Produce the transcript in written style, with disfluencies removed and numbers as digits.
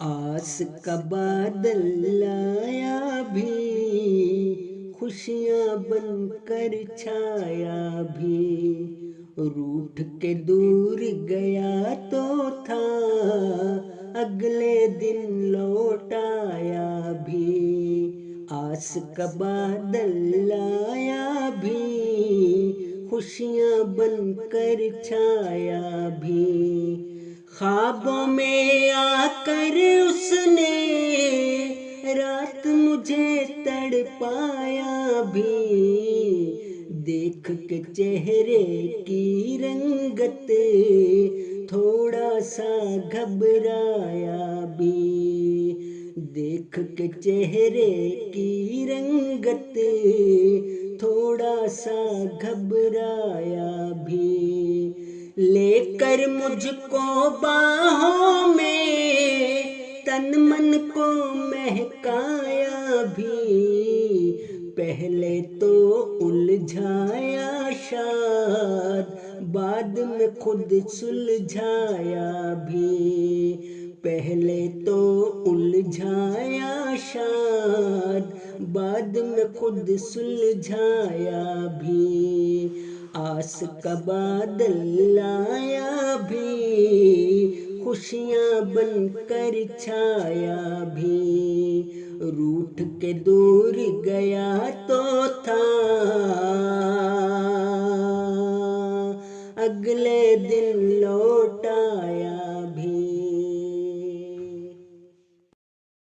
آس کا بادل آیا بھی، خوشیاں بن کر چھایا بھی، روٹھ کے دور گیا تو تھا، اگلے دن لوٹ آیا بھی۔ آس کا بادل آیا بھی، خوشیاں بن کر چھایا بھی، خوابوں میں آ کر اس نے رات مجھے تڑپایا بھی، دیکھ کے چہرے کی رنگت تھوڑا سا گھبرایا بھی، دیکھ کے چہرے کی رنگت تھوڑا سا گھبرایا بھی، لے کر مجھ کو باہوں میں تن من کو مہکایا بھی، پہلے تو الجھایا شاد بعد میں خود سلجھایا بھی، پہلے تو الجھایا شاد بعد میں خود سلجھایا بھی، آس کا بادل آیا بھی، خوشیاں بن کر چھایا بھی، روٹھ کے دور گیا تو تھا، اگلے